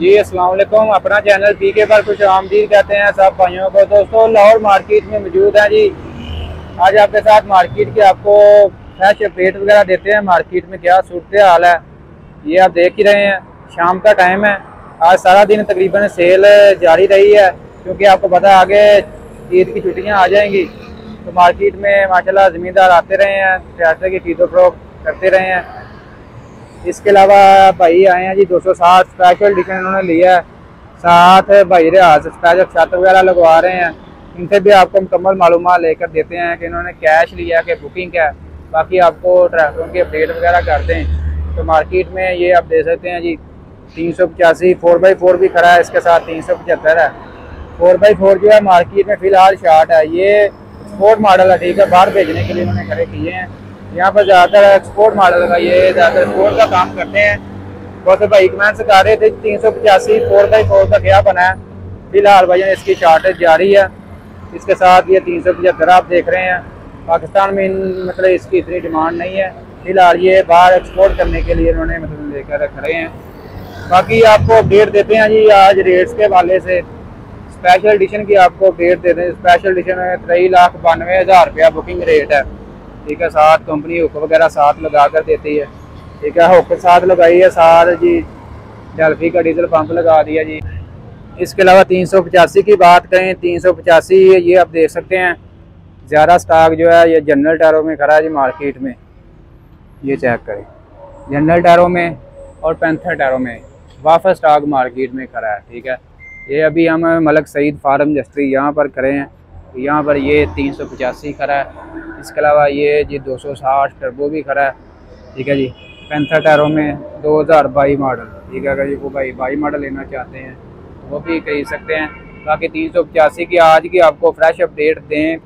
जी अस्सलाम वालेकुम। अपना चैनल पीके पर खुश आमदीद कहते हैं सब भाइयों को। दोस्तों लाहौर मार्केट में मौजूद है जी। आज आपके साथ मार्केट की आपको फ्रेश अपडेट वगैरह देते हैं। मार्केट में क्या सूरत हाल है ये आप देख ही रहे हैं। शाम का टाइम है। आज सारा दिन तकरीबन सेल जारी रही है क्योंकि आपको पता है आगे ईद की छुट्टियाँ आ जाएंगी तो मार्केट में माशाल्लाह ज़मींदार आते रहे हैं, ट्रैक्टर की खरीदो फरोख्त करते रहे हैं। इसके अलावा भाई आए हैं जी 260 स्पेशल एडिशन इन्होंने लिया है। साथ भाई रियाज स्पेशल छत वगैरह लगवा रहे हैं। इनसे भी आपको मुकम्मल मालूमात लेकर देते हैं कि इन्होंने कैश लिया कि बुकिंग है। बाकी आपको ट्रैक्टरों की अपडेट वगैरह करते हैं। तो मार्केट में ये आप दे सकते हैं जी 385 4x4 भी खड़ा है, इसके साथ 375 है। 4x4 जो है मार्केट में फ़िलहाल शार्ट है। ये एक्सपोर्ट मॉडल है, ठीक है, बाहर भेजने के लिए इन्होंने खड़े किए हैं। यहाँ पर ज़्यादातर एक्सपोर्ट मॉडल का ये ज़्यादातर एक्सपोर्ट का काम करते हैं। बहुत से भाई कमेंट से कह रहे थे 385 4x4 का क्या बना है। फिलहाल भाई इसकी शार्टेज जारी है। इसके साथ ये 375 आप देख रहे हैं। पाकिस्तान में मतलब इसकी इतनी डिमांड नहीं है। फिलहाल ये बाहर एक्सपोर्ट करने के लिए इन्होंने मतलब लेकर रख रहे हैं। बाकी आपको अपडेट देते हैं जी आज रेट्स के हवाले से। स्पेशल एडिशन की आपको अपडेट देते हैं। स्पेशल एडिशन में 3,92,000 रुपया बुकिंग रेट है, ठीक है। साथ कंपनी हुक वगैरह साथ लगा कर देती है, ठीक है। हुक साथ लगाई है, साथ जी डेल्फी का डीजल पंप लगा दिया जी। इसके अलावा 385 की बात करें, 385 ये आप देख सकते हैं। ज़्यादा स्टॉक जो है ये जनरल टायरों में खड़ा है जी मार्केट में। ये चेक करें, जनरल टायरों में और पैंथर टायरों में वापस स्टॉक मार्केट में खड़ा है, ठीक है। ये अभी हम मलक सईद फार्म इंडस्ट्री यहाँ पर खड़े हैं। यहाँ पर ये 385 खड़ा है। इसके अलावा ये जी 260 टर्बो भी खड़ा है, ठीक है जी। पैंथर टायरों में 2022 मॉडल, ठीक है। अगर ये वो भाई 22 मॉडल लेना चाहते हैं वो भी खरीद सकते हैं। बाकी 385 की आज की आपको फ्रेश अपडेट दें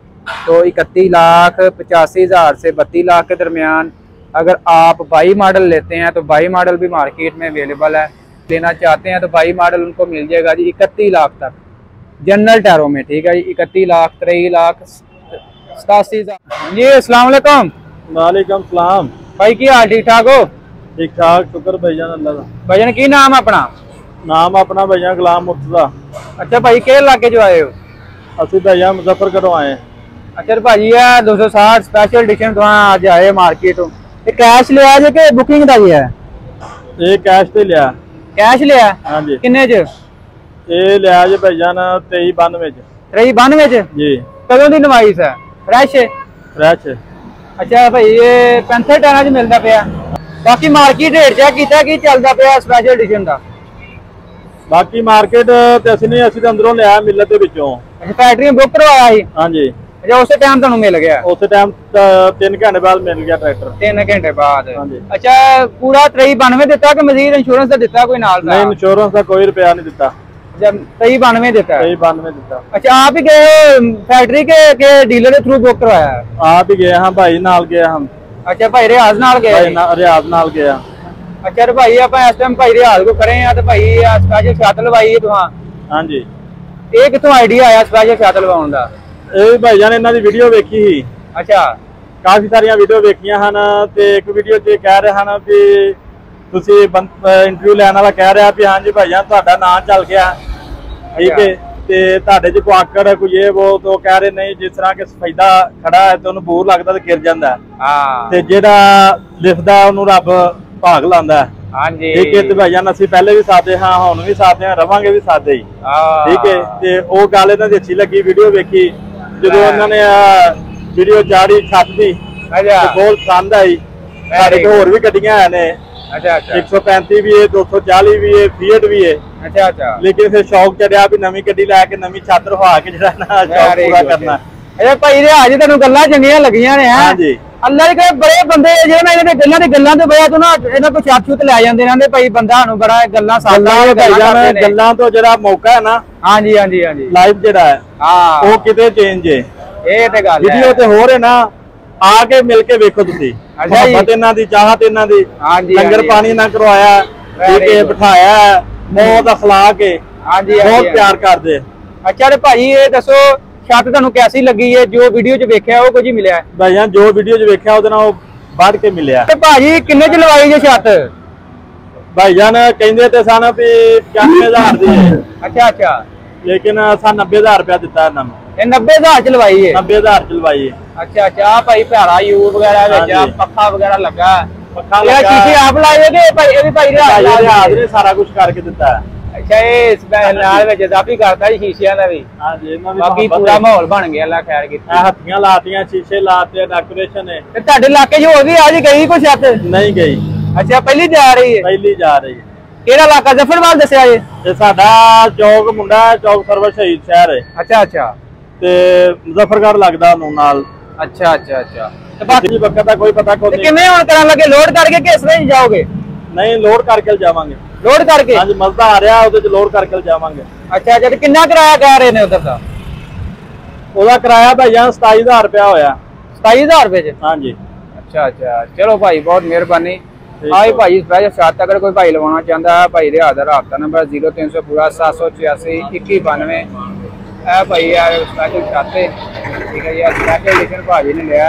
तो 31,85,000 से 32 लाख के दरमियान। अगर आप 22 मॉडल लेते हैं तो 22 मॉडल भी मार्केट में अवेलेबल है। लेना चाहते हैं तो 22 मॉडल उनको मिल जाएगा जी 31 लाख तक जनरल टायरों में, ठीक है जी। 31 लाख 23 लाख 87,000 जी। अस्सलाम वालेकुम। वालेकुम सलाम भाई की हाल, ठीक ठाक हो? ठीक ठाक, शुक्र भाईजान अल्लाह दा। भाईजान की नाम अपना? नाम अपना भाईजान गुलाम मुर्तजा। अच्छा भाई के इलाके जो आए हो? असि भाईजान मुजफ्फरगढ़ आए। अच्छा भाजी है 260 स्पेशल एडिशन तो आज आए मार्केट। कैश लिया जे के बुकिंग का है? ये कैश ते लिया। कैश लिया? हाँ जी। किन्ने च? ये लिया जे भाईजान 2392 2392 जी। कदों दी नवाइस है? फ्रेश है? फ्रेश। अच्छा भाई ये पैंथर टायरां च मिलता पिया। बाकी मार्केट रेट चेक किया कि चलता पिया स्पेशल एडिशन का? बाकी मार्केट ते असि नहीं, असि ते अंदरों लिया मिलत दे विचों। अच्छा फैक्ट्री बुक करवाया ही? हाँ जी। अच्छा उस टाइम तुहानू मिल गया? उस टाइम 3 घंटे बाद मिल गया ट्रैक्टर। 3 घंटे बाद? हाँ जी। अच्छा पूरा 2392 दिता कि मजीद इंश्योरेंस का दिता कोई नाल? नहीं, इंश्योरेंस का कोई रुपया नहीं दिता। जब 2392 देता है? 2392 दिता। अच्छा आप ही गए फैक्ट्री के डीलर के थ्रू बुक करवाया है? आप ही गए? हाँ भाई नाल गए हम। अच्छा भाई रियाज नाल गए? रियाज नाल गया। अच्छा भाई आप इस टाइम भाई रियाज को करे हैं तो भाई स्पेशल छत लवाई है तुहां? हाँ जी। ये कितों आइडिया आया स्पेशल छत लवाउण दा? ਇਹ ਭਾਈਜਾਨ ਇਹਨਾਂ ਦੀ ਵੀਡੀਓ ਵੇਖੀ ਸੀ। ਅੱਛਾ ਕਾਫੀ ਸਾਰੀਆਂ ਵੀਡੀਓ ਵੇਖੀਆਂ ਹਨ ਤੇ ਇੱਕ ਵੀਡੀਓ 'ਚ ਕਹਿ ਰਹੇ ਹਨ ਵੀ ਤੁਸੀਂ ਇੰਟਰਵਿਊ ਲੈਣ ਵਾਲਾ ਕਹਿ ਰਿਹਾ ਵੀ ਹਾਂਜੀ ਭਾਈਜਾਨ ਤੁਹਾਡਾ ਨਾਂ ਚੱਲ ਗਿਆ, ਠੀਕ ਹੈ, ਤੇ ਤੁਹਾਡੇ 'ਚ ਕੋਈ ਆਕੜ ਕੋਈ ਇਹ ਉਹ ਤੋਂ ਕਹਿ ਰਹੇ ਨਹੀਂ ਜਿਸ ਤਰ੍ਹਾਂ ਕਿ ਸਫੈਦਾ ਖੜਾ ਹੈ ਤੇ ਉਹਨੂੰ ਬੂਰ ਲੱਗਦਾ ਤੇ ਗਿਰ ਜਾਂਦਾ। ਹਾਂ ਤੇ ਜਿਹੜਾ ਲਿਖਦਾ ਉਹਨੂੰ ਰੱਬ ਭਾਗ ਲਾਉਂਦਾ। ਹਾਂਜੀ ਠੀਕ ਹੈ। ਤੇ ਭਾਈਜਾਨ ਅਸੀਂ ਪਹਿਲੇ ਵੀ ਸਾਦੇ ਹਾਂ, ਹੁਣ ਵੀ ਸਾਦੇ ਹਾਂ, ਰਵਾਂਗੇ ਵੀ ਸਾਦੇ ਹੀ, ਠੀਕ ਹੈ। ਤੇ ਉਹ ਗੱਲ ਇਹਨਾਂ ਦੀ ਅੱਛੀ ਲੱਗੀ, ਵੀਡੀਓ ਵੇਖੀ। ਜਦੋਂ ਉਹਨਾਂ ਨੇ ਵੀਡੀਓ ਚਾੜੀ ਛੱਤ ਦੀ ਬਹੁਤ ਪਸੰਦ ਆਈ। ਸਾਡੇ ਕੋਲ ਹੋਰ ਵੀ ਗੱਡੀਆਂ ਹੈ ਨੇ। ਅੱਛਾ ਅੱਛਾ 135 ਵੀ ਹੈ, 240 ਵੀ ਹੈ, ਫੀਟ ਵੀ ਹੈ। ਅੱਛਾ ਅੱਛਾ ਲੇਕਿਨ ਫਿਰ ਸ਼ੌਕ ਚੜਿਆ ਵੀ ਨਵੀਂ ਗੱਡੀ ਲੈ ਕੇ ਨਵੀਂ ਛੱਤ ਰਵਾ ਕੇ ਜਿਹੜਾ ਨਾ ਸ਼ੌਕ ਪੂਰਾ ਕਰਨਾ। ਅੱਛਾ ਭਾਈ ਰਿਆਜ ਤੈਨੂੰ ਗੱਲਾਂ ਚੰਗੀਆਂ ਲੱਗੀਆਂ ਨੇ? ਹਾਂਜੀ ਅੱਲਾ ਦੇ ਬੜੇ ਬੰਦੇ ਜਿਹੜੇ ਇਹਨਾਂ ਦੇ ਗੱਲਾਂ ਤੇ ਬਇਆ ਤੋਂ ਨਾ ਇਹਨਾਂ ਕੋਲ ਛੱਤ ਛੁੱਤ ਲੈ ਜਾਂਦੇ ਨੇ ਭਾਈ ਬੰਦਾ ਨੂੰ ਬੜਾ ਗੱਲਾਂ ਗੱਲਾਂ ਤੋਂ ਜਿਹੜਾ ਮੌਕਾ ਹੈ ਨਾ। ਹਾਂਜੀ ਹਾਂਜੀ ਹਾਂਜੀ ਲਾਈਵ ਜਿਹੜਾ ਹੈ ਹਾਂ ਉਹ ਕਿਤੇ ਚੇਂਜ ਹੈ। ਇਹ ਤੇ ਗੱਲ ਵੀਡੀਓ ਤੇ ਹੋ ਰਹੇ ਨਾ, ਆ ਕੇ ਮਿਲ ਕੇ ਵੇਖੋ ਤੁਸੀਂ। ਮੁਹੱਬਤ ਇਹਨਾਂ ਦੀ, ਚਾਹਤ ਇਹਨਾਂ ਦੀ। ਲੰਗਰ ਪਾਣੀ ਨਾ ਕਰਵਾਇਆ, ਠੀਕ ਹੈ, ਬਿਠਾਇਆ, ਬਹੁਤ ਅਖਲਾਕ ਹੈ, ਬਹੁਤ ਪਿਆਰ ਕਰਦੇ। ਅੱਛਾ ਤੇ ਭਾਈ ਇਹ ਦੱਸੋ छत तुहानू कैसी लगी है? जो वीडियो च वेख्या वो कुछ मिला है? भाई जो वीडियो च वेख्या ओदे नाल बढ़ के मिलिया। ते भाजी किन्ने च लवाई जे छत? भाईजान कहते थे सन भी 95,000 दी है। अच्छा अच्छा, लेकिन असा 90,000 रुपया दिता इन्होंने। ये 90,000 च लवाई है? 90,000 च लवाई है। अच्छा अच्छा, आ भाई प्यारा यू वगैरह हाँ पक्खा वगैरह लगा, पक्का ये लगा, शीशे आप लाए कि भाई ये भी भाई ने सारा कुछ करके दिता है। अच्छा, ये इस नाल विच काफी करता जी शीशियां दा भी। हां जी, बाकी पूरा माहौल बन गया, अल्लाह खैर कीती। हत्थियां लातियां, शीशे लाते, डेकोरेशन है। ते ਤੁਹਾਡੇ इलाके 'ਚ ਹੋਰ ਵੀ आज गई कुछ छत? नहीं गई। अच्छा, पहली जा रही है? पहली जा रही है। ਕਿਹੜਾ ਇਲਾਕਾ ਜਫਰਵਾਲ ਦੱਸਿਆ ਜੀ? ਤੇ ਸਾਡਾ ਚੌਕ ਮੁੰਡਾ ਚੌਕ ਸਰਵਰ ਸ਼ਹੀਦ ਸ਼ਹਿਰ ਹੈ। ਅੱਛਾ ਅੱਛਾ, ਤੇ ਮੁਜ਼ੱਫਰਗੜ੍ਹ ਲੱਗਦਾ ਉਹਨੂੰ ਨਾਲ। ਅੱਛਾ ਅੱਛਾ ਅੱਛਾ, ਤੇ ਬਾਕੀ ਵਕਤ ਦਾ ਕੋਈ ਪਤਾ ਕੋਈ ਨਹੀਂ। ਕਿਵੇਂ ਹੁਣ ਕਰਨ ਲੱਗੇ, ਲੋਡ ਕਰਕੇ ਕਿਸ ਤਰ੍ਹਾਂ ਹੀ ਜਾਓਗੇ? ਨਹੀਂ, ਲੋਡ ਕਰਕੇ ਜਾਵਾਂਗੇ। ਲੋਡ ਕਰਕੇ? ਹਾਂਜੀ, ਮਜ਼ਦਾ ਆ ਰਿਹਾ, ਉਹਦੇ ਚ ਲੋਡ ਕਰਕੇ ਜਾਵਾਂਗੇ। ਅੱਛਾ ਅੱਛਾ, ਤੇ ਕਿੰਨਾ ਕਿਰਾਇਆ ਕਹਿ ਰਹੇ ਨੇ ਉਧਰ ਦਾ? ਉਹਦਾ ਕਿਰਾਇਆ ਭਾਈਆਂ 27,000 ਰੁਪਇਆ ਹੋਇਆ। 27,000 ਰੁਪਏ ਚ? ਹਾਂਜੀ। ਅੱਛਾ ਅੱਛਾ, ਚਲੋ ਭਾਈ ਬਹੁਤ ਮਿਹਰਬਾਨੀ। हाँ भाई स्पेशल छत, अगर कोई भाई लवाना चाहता है भाई दे हाथ रबता नंबर 0300 पूरा 786 2192। भाई यार स्पेशल छत है, ठीक है यार, स्पेशल एडिशन भाजी ने लिया।